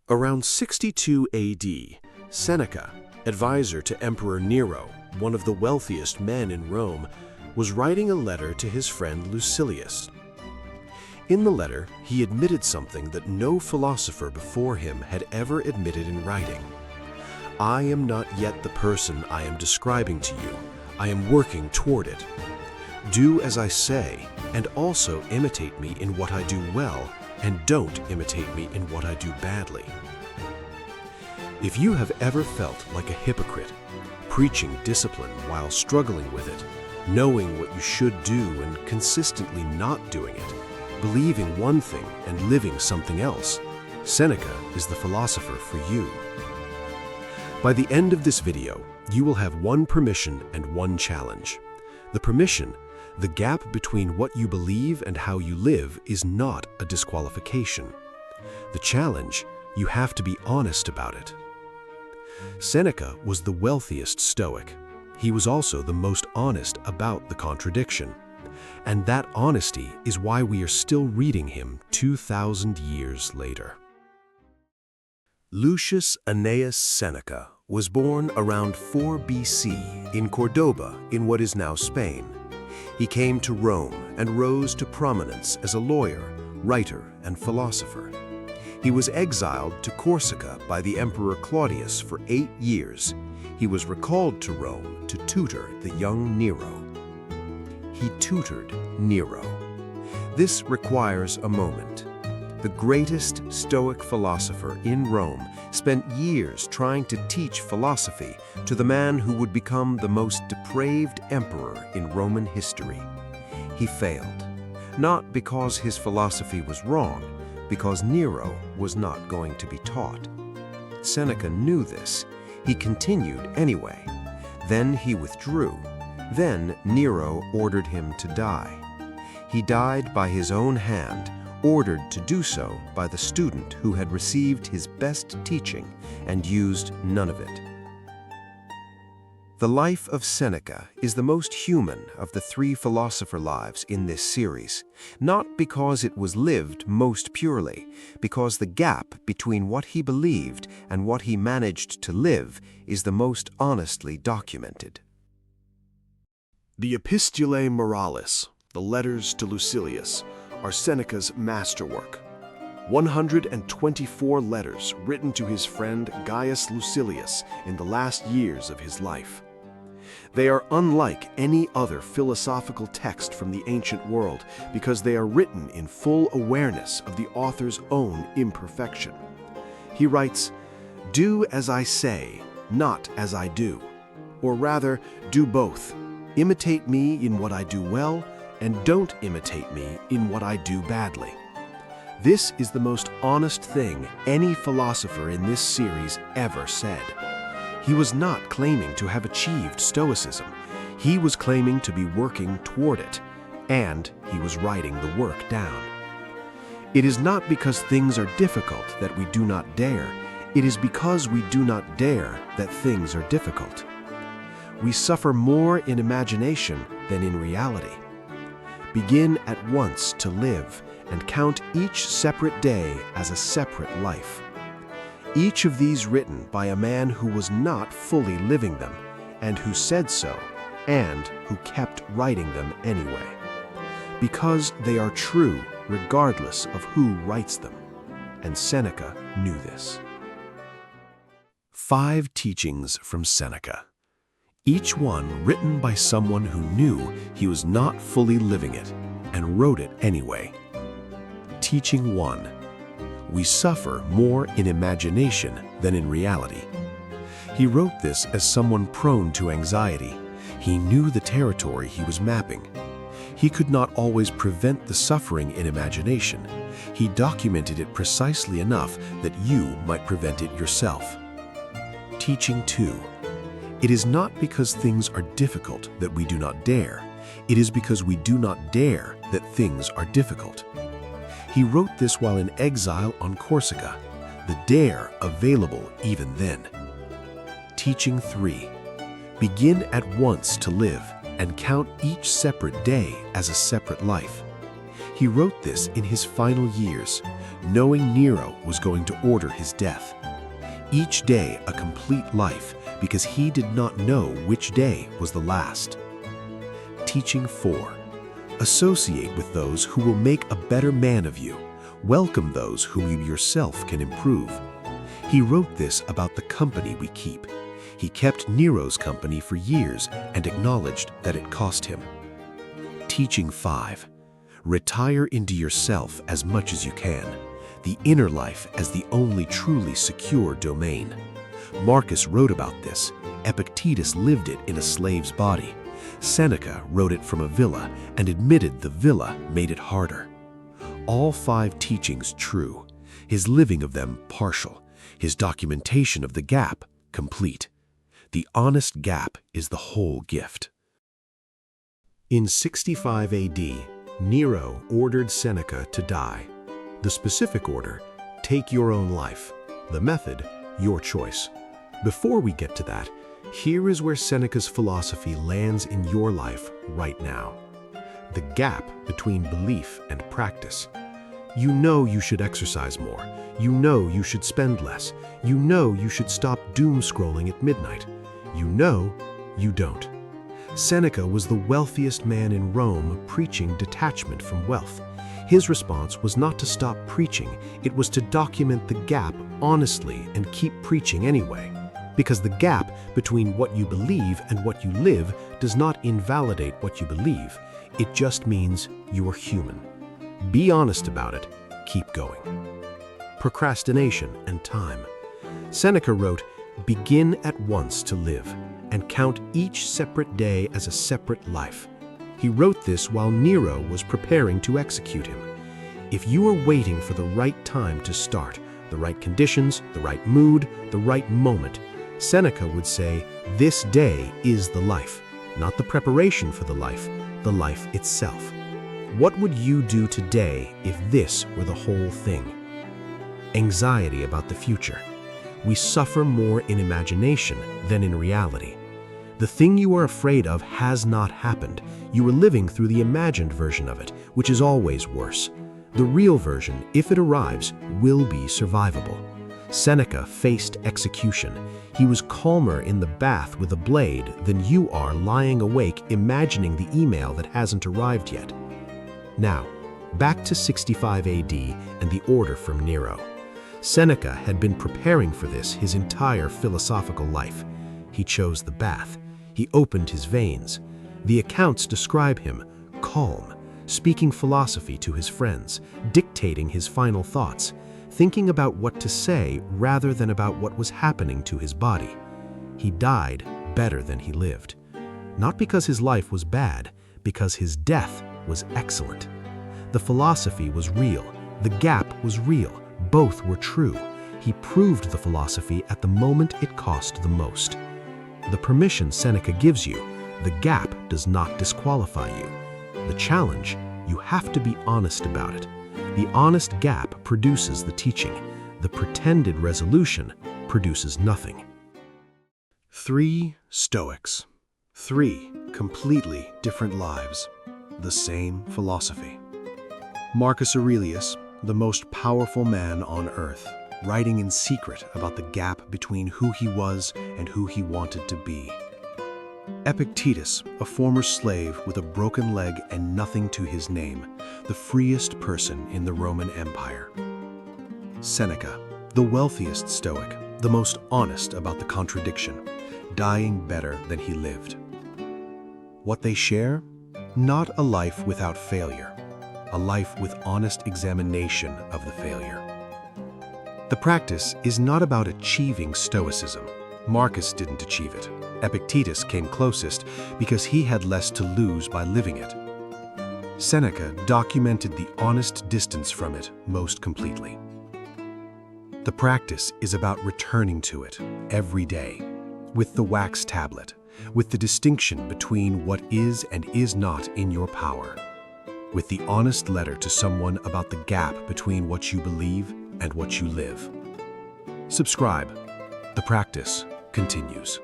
Around 62 AD, Seneca, advisor to Emperor Nero, one of the wealthiest men in Rome, was writing a letter to his friend Lucilius. In the letter, he admitted something that no philosopher before him had ever admitted in writing. "I am not yet the person I am describing to you. I am working toward it. Do as I say, and also imitate me in what I do well, and don't imitate me in what I do badly." If you have ever felt like a hypocrite, preaching discipline while struggling with it, knowing what you should do and consistently not doing it, believing one thing and living something else, Seneca is the philosopher for you. By the end of this video, you will have one permission and one challenge. The permission, the gap between what you believe and how you live, is not a disqualification. The challenge, you have to be honest about it. Seneca was the wealthiest Stoic. He was also the most honest about the contradiction. And that honesty is why we are still reading him 2,000 years later. Lucius Annaeus Seneca was born around 4 BC in Cordoba in what is now Spain. He came to Rome and rose to prominence as a lawyer, writer, and philosopher. He was exiled to Corsica by the Emperor Claudius for 8 years. He was recalled to Rome to tutor the young Nero. He tutored Nero. This requires a moment. The greatest Stoic philosopher in Rome spent years trying to teach philosophy to the man who would become the most depraved emperor in Roman history. He failed, not because his philosophy was wrong, because Nero was not going to be taught. Seneca knew this. He continued anyway. Then he withdrew. Then Nero ordered him to die. He died by his own hand, ordered to do so by the student who had received his best teaching and used none of it. The life of Seneca is the most human of the 3 philosopher lives in this series, not because it was lived most purely, because the gap between what he believed and what he managed to live is the most honestly documented. The Epistulae Moralis, the letters to Lucilius, are Seneca's masterwork. 124 letters written to his friend Gaius Lucilius in the last years of his life. They are unlike any other philosophical text from the ancient world because they are written in full awareness of the author's own imperfection. He writes, "Do as I say, not as I do," or rather, do both. Imitate me in what I do well, and don't imitate me in what I do badly. This is the most honest thing any philosopher in this series ever said. He was not claiming to have achieved Stoicism. He was claiming to be working toward it, and he was writing the work down. It is not because things are difficult that we do not dare. It is because we do not dare that things are difficult. We suffer more in imagination than in reality. Begin at once to live and count each separate day as a separate life. Each of these written by a man who was not fully living them, and who said so, and who kept writing them anyway. Because they are true regardless of who writes them. And Seneca knew this. 5 teachings from Seneca. Each one written by someone who knew he was not fully living it, and wrote it anyway. Teaching 1. We suffer more in imagination than in reality. He wrote this as someone prone to anxiety. He knew the territory he was mapping. He could not always prevent the suffering in imagination. He documented it precisely enough that you might prevent it yourself. Teaching 2. It is not because things are difficult that we do not dare. It is because we do not dare that things are difficult. He wrote this while in exile on Corsica, the dare available even then. Teaching 3. Begin at once to live and count each separate day as a separate life. He wrote this in his final years, knowing Nero was going to order his death. Each day a complete life, because he did not know which day was the last. Teaching 4. Associate with those who will make a better man of you. Welcome those whom you yourself can improve. He wrote this about the company we keep. He kept Nero's company for years and acknowledged that it cost him. Teaching 5. Retire into yourself as much as you can, the inner life as the only truly secure domain. Marcus wrote about this. Epictetus lived it in a slave's body. Seneca wrote it from a villa and admitted the villa made it harder. All 5 teachings true, his living of them partial, his documentation of the gap complete. The honest gap is the whole gift. In 65 AD, Nero ordered Seneca to die. The specific order, take your own life. The method, your choice. Before we get to that, here is where Seneca's philosophy lands in your life right now. The gap between belief and practice. You know you should exercise more. You know you should spend less. You know you should stop doom scrolling at midnight. You know you don't. Seneca was the wealthiest man in Rome preaching detachment from wealth. His response was not to stop preaching, it was to document the gap honestly and keep preaching anyway. Because the gap between what you believe and what you live does not invalidate what you believe. It just means you are human. Be honest about it. Keep going. Procrastination and time. Seneca wrote, "Begin at once to live, and count each separate day as a separate life." He wrote this while Nero was preparing to execute him. If you are waiting for the right time to start, the right conditions, the right mood, the right moment, Seneca would say, this day is the life, not the preparation for the life itself. What would you do today if this were the whole thing? Anxiety about the future. We suffer more in imagination than in reality. The thing you are afraid of has not happened. You are living through the imagined version of it, which is always worse. The real version, if it arrives, will be survivable. Seneca faced execution. He was calmer in the bath with a blade than you are lying awake imagining the email that hasn't arrived yet. Now, back to 65 AD and the order from Nero. Seneca had been preparing for this his entire philosophical life. He chose the bath. He opened his veins. The accounts describe him calm, speaking philosophy to his friends, dictating his final thoughts, thinking about what to say rather than about what was happening to his body. He died better than he lived. Not because his life was bad, because his death was excellent. The philosophy was real. The gap was real. Both were true. He proved the philosophy at the moment it cost the most. The permission Seneca gives you, the gap does not disqualify you. The challenge, you have to be honest about it. The honest gap produces the teaching. The pretended resolution produces nothing. 3 Stoics. 3 completely different lives. The same philosophy. Marcus Aurelius, the most powerful man on earth, writing in secret about the gap between who he was and who he wanted to be. Epictetus, a former slave with a broken leg and nothing to his name, the freest person in the Roman Empire. Seneca, the wealthiest Stoic, the most honest about the contradiction, dying better than he lived. What they share? Not a life without failure, a life with honest examination of the failure. The practice is not about achieving Stoicism. Marcus didn't achieve it. Epictetus came closest because he had less to lose by living it. Seneca documented the honest distance from it most completely. The practice is about returning to it every day, with the wax tablet, with the distinction between what is and is not in your power, with the honest letter to someone about the gap between what you believe and what you live. Subscribe. The practice continues.